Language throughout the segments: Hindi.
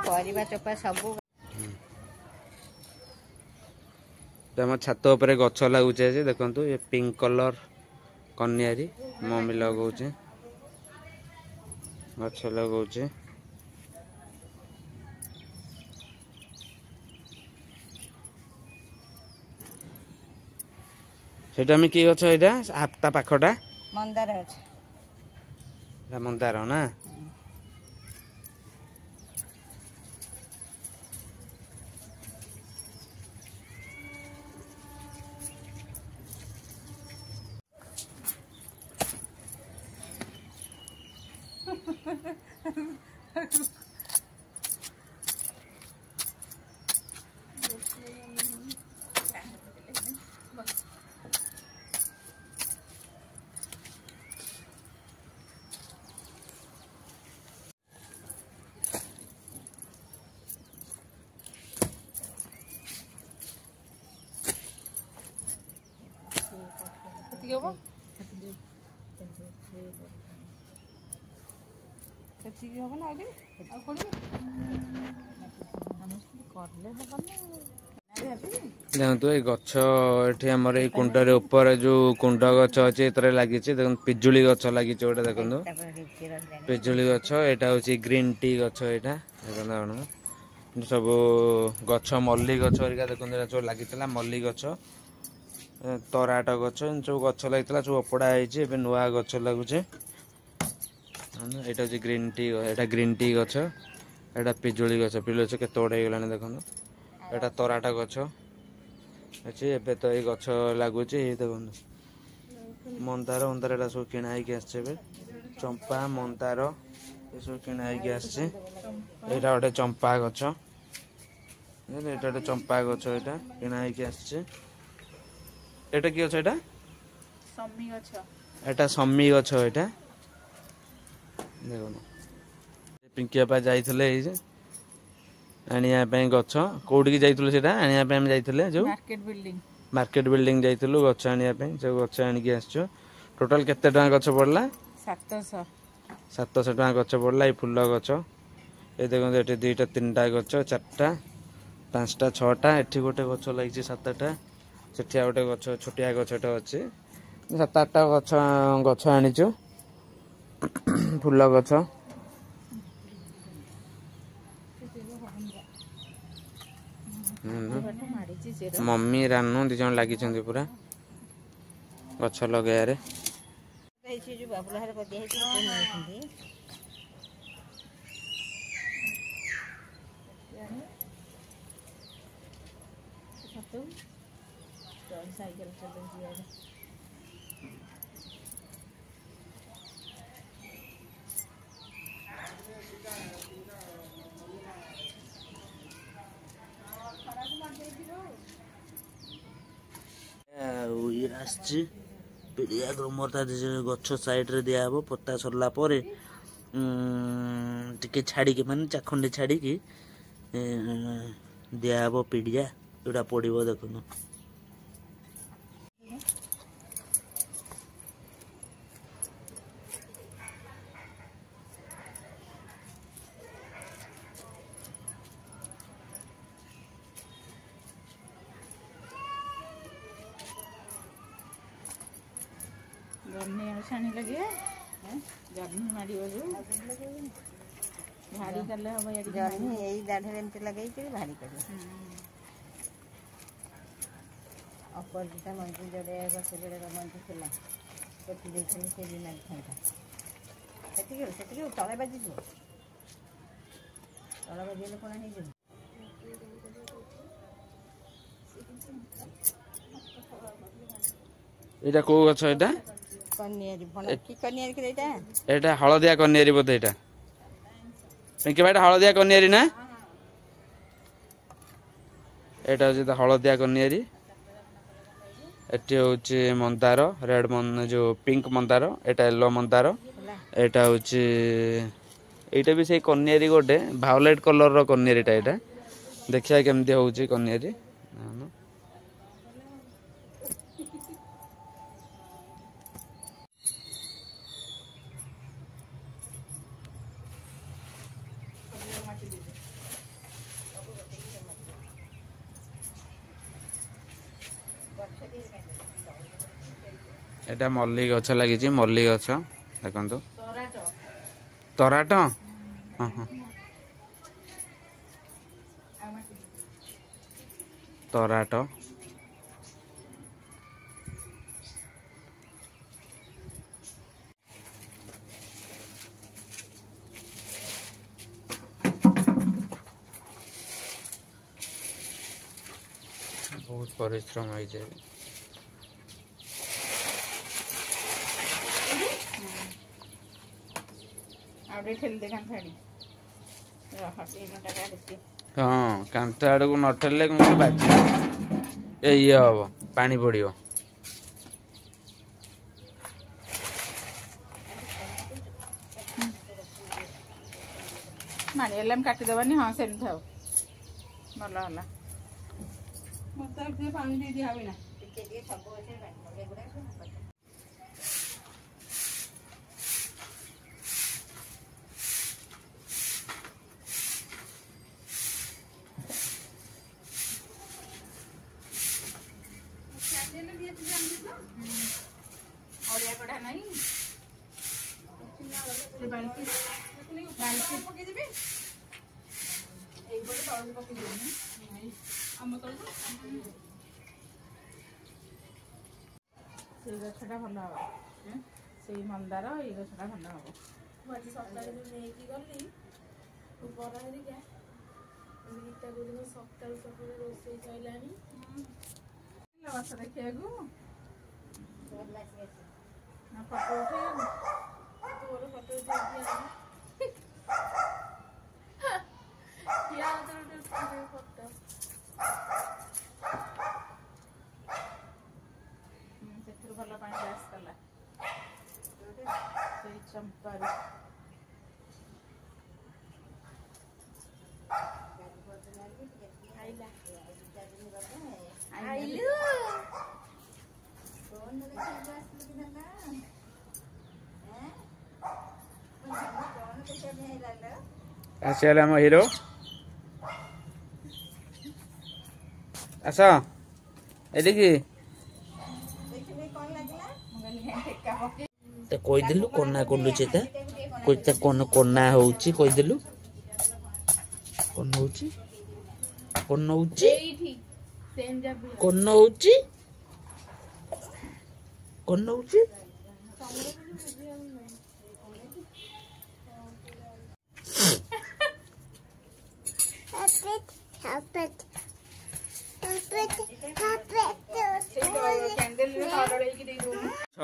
परिबा चोपा सब आम छात उपरे गछ लगुचे जे देखंतु ये पिंक कलर कन्यारी मम्मी लगौचे गछ लगौचे सेटा में की गछ एटा ता पाखटा मंदार अछि मंदार ना देखो ये गछ ये आमर ये कुंडर ऊपर जो कुंड गछ अच्छे लगी देखो पिजुली गछ लगी गोटे देखो पिजुली गछ यहाँ हूँ ग्रीन टी गछ यहाँ देखो सब गछ मल्ली गछ देखो सब लगी मल्ली गछ तराट गछ सब गछ लगी सब ओपड़ा है नुआ गछ लगुचे यहाँ हूँ ग्रीन टी गछ यहाँ पिजुली गछ के तोड़ गलानी देखो यहाँ तराट गछ अच्छे एबे तो ये गछ लगुच देखो मंदार मंदार एटा सब किणा आसे चंपा मंदार ये सब किणा आसे यहाँ गोटे चंपा गछ यहाँ गोटे चंपा गछ यहाँ किणा आसे एटा कि गछ एटा सम्मी गछ एटा देखो पिंकिया पा जाइथिले आनिया गछ कौटी जाइलु से आनिया जो मार्केट बिल्डिंग जाइलु गछ आनिया जो गछ आनिक आस टोटाल केते टका गछ पड़ला 700 टका गछ पड़ला ये फुल गछ ये देखो ये दुईटा तीनटा गछ चारटा पांचटा छटा एठी गोटे गछ लगी 7टा सेठिया गोटे गछ छोटिया गछटा अच्छे 7-8टा गछ गछ आनीचु फुल गछ मम्मी रानू दी जन लगी पूरा गछ लगे पिड़िया ग्रोमर गछ साइड रे दिया हबो पत्ता सरला परे टिके छाड़ी के माने चाखंडे छाड़ी की दिया हबो पिड़िया एटा पड़िबो देखनो छाणी लगे जर्नी मारी भारी कले हम जर्नी यही दाढ़े एमती लगे भारी कर अपरदिता मंत्री जोड़े गछ जोड़े मंत्री थिला कटी देछन से भी नहीं खाइता सेठी तले बाजी जो तले बाजी कोन हे जो एटा को गछ एटा कन्यारी बना की कन्यारी के एटा एटा हळदिया कन्यारी बोध एटा पिंकी भाई हळदिया कन्यारी ना एटा जे हळदिया कन्यारी एटी होची मंदार रेड मन जो पिंक मंदार एटा येलो मंदार एटा होची एटा भी से कन्यारी गोटे वायलेट कलर रो कन्यारीटा एटा देखिया केमती होची कन्यारी एटा मल्ली गछ लगी मल्ली गछ देखो ତରାଟ तराट हाँ हाँ ଆଉ ମାଟି तराट बहुत परिश्रम है ଆଉ ଟିକେ ଠେଲି ଦେ କାନ୍ଥ ଆଡି ରହ ଟିକେ ଘଣ୍ଟା କାଢିଛି हाँ कांथ आड़ को न ठेले बाजी ये हम पानी पड़ो ମାଡ଼ି ହେଲେ ଆମେ କାଟିଦେବାନି ହଁ ସେମିତି ଥାଉ ଭଲ ହେଲା ମତେ ଟିକେ ପାଣି ଦେଇ ଦିଆ ହବ ନା ଟିକେ ଟିକେ ସବୁ ଅଛି ଏଗୁଡା ଅଳିଆ କଡା ନାହିଁ ପକେଇଦେବି এইপଟେ ତଳକୁ ପକେଇଦେବି ଆମ ତଳକୁ ସେଇ ଗଛଟା ଭଲ ହବ ସେଇ ମନ୍ଦାର ଏଇ ଗଛଟା ଭଲ ହବ ମୁଁ ଆଜି ସକାଳେ ନେଇକି ଗଲି ବରା ହେରିକା ଗୀତା କହୁଦିନ ସକାଳୁ ସକାଳୁ ରୋଷେଇ ସରିଲାଣି ଗଛ ଦେଖିବାକୁ ଫଟୋ ଉଠେଇବୁ ତୋର ଫଟୋ ଉଠେଇକି ସେଥିରୁ ଭଲ ପାଣି ଆସିଥିଲା ସେଇ ଚମ୍ପାରୁ आसिया आम हिरो आस एदिकी तो कहीदेलु कना कोलुचे कोइता कोन कोना होउची कहीदेलु कोन होउची कोन होउची कोन होउची कोन होउची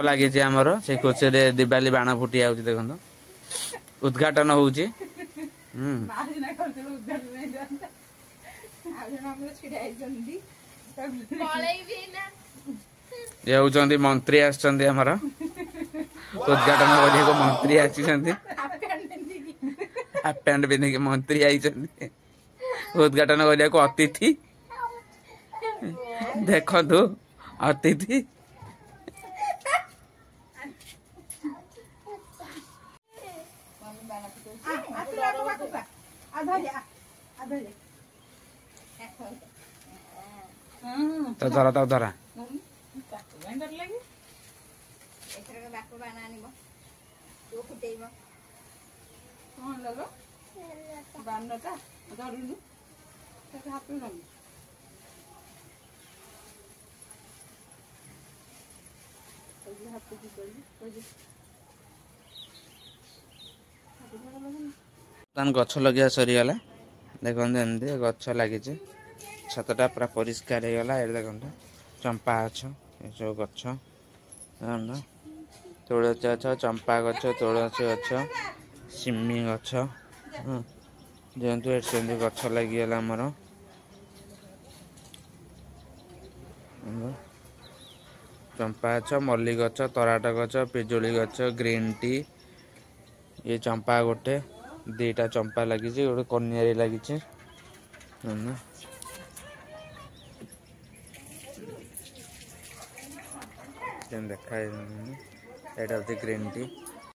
लगी आमर से कोचे दिवाली बाण फुटी आ देखो उद्घाटन होउची ये होउचंदी मंत्री आछंदी हमर उद्घाटन करने को मंत्री आछी हाफ पैंट पिंधिक मंत्री आई उद्घाटन करने को अतिथि देखु अतिथि तो धरा तो धरा गछ लगे सरीगला देखते एमती गछ लगी छतटा पूरा परिष्कार हो गला देखो चंपा गछ सब गछ तुलसी गछ चंपा गछ तुलसी गछ सिमी गछ जेहतु सेमती गछ लगिगला आमर चंपा गछ मल्ली गछ तराट गछ पिजुली गछ ग्रीन टी ये चंपा गोटे दीटा चंपा लगी गोटे कनियारी लगी देखा ग्रीन टी